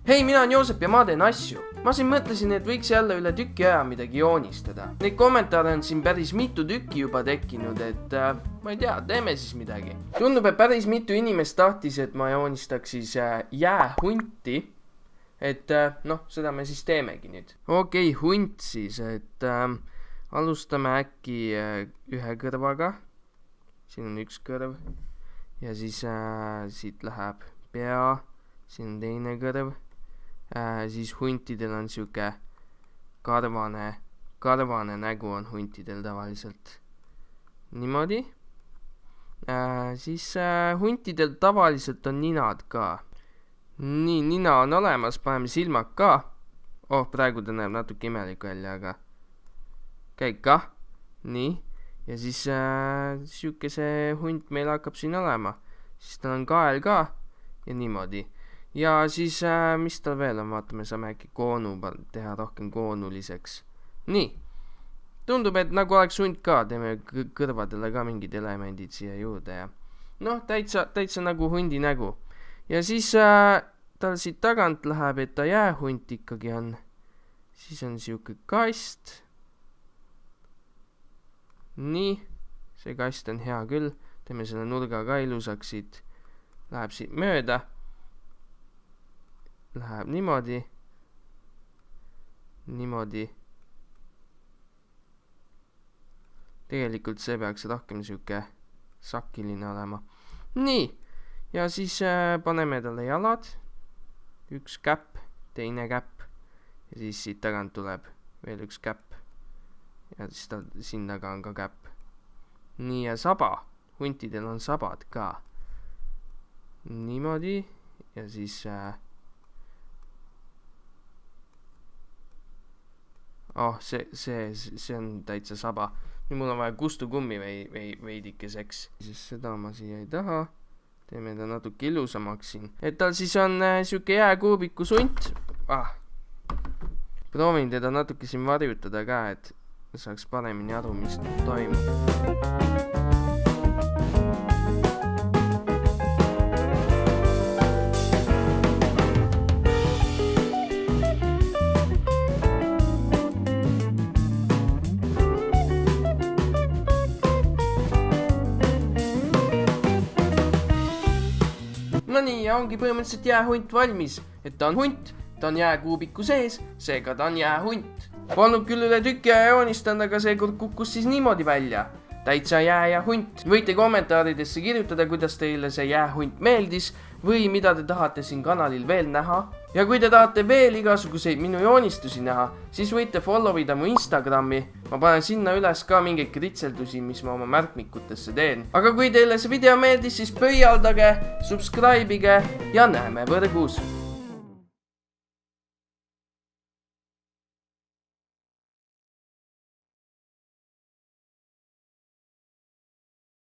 Hei, mina on Joosep ja ma teen asju. Ma siin mõtlesin, et võiks jälle üle tüki aja midagi joonistada. Neid kommentaare on siin päris mitu tükki juba tekkinud, et ma ei tea, teeme siis midagi. Tundub, et päris mitu inimest tahtis, et ma joonistaks siis jäähunti. Et seda me siis teemegi nüüd. Okei, hunt siis, et alustame äkki ühe kõrvaga. Siin on üks kõrv. Ja siis siit läheb pea. Siin on teine kõrv. Siis huntidel on siuke karvane nägu on huntidel tavaliselt. Niimoodi. Siis huntidel tavaliselt on ninad ka. Nii, nina on olemas, paneme silmad ka. Praegu ta näeb natuke imelik välja, aga käib kah. Nii. Ja siis siuke see hunt meil hakkab siin olema. Siis tal on kael ka. Ja niimoodi. Ja siis, mis tal veel on, vaatame, saame äkki koonu teha rohkem koonuliseks. Nii, tundub, et nagu oleks hunt ka, teeme kõrvadele ka mingid elemendid siia juurde ja täitsa nagu hundi nägu. Ja siis tal siit tagant läheb, et ta jäähunt ikkagi on. Siis on siuke kast. Nii, see kast on hea küll, teeme selle nurga ka ilusaks siit. Läheb siit mööda. Läheb niimoodi. Niimoodi. Tegelikult see peaks rohkem siuke sakiline olema. Nii. Ja siis paneme talle jalad. Üks käpp, teine käpp. Ja siis siit tagant tuleb veel üks käpp. Ja siis siin taga on ka käpp. Nii ja saba. Huntidel on sabad ka. Niimoodi. Ja siis see on täitsa saba. Nüüd mul on vaja kustukummi veidikeseks. Siis seda ma siia ei taha. Teeme ta natuke ilusamaks siin. Et tal siis on siuke jääkuubikus hunt. Proovin teda natuke siin varjutada ka, et saaks paremini aru, mis toimub. No nii, ja ongi põhimõtteliselt jäähunt valmis. Et ta on hunt, ta on jääkuubiku sees, seega ta on jäähunt. Polnud küll üle tüki ja joonistanud, aga seekord kukkus siis niimoodi välja. Täitsa jää ja hunt. Võite kommentaaridesse kirjutada, kuidas teile see jäähunt meeldis või mida te tahate siin kanalil veel näha. Ja kui te tahate veel igasuguseid minu joonistusi näha, siis võite followida mu Instagrami. Ma panen sinna üles ka mingeid kritseldusi, mis ma oma märkmikutesse teen. Aga kui teile see video meeldis, siis pöialdage, subscribe'ige ja näeme võrgus.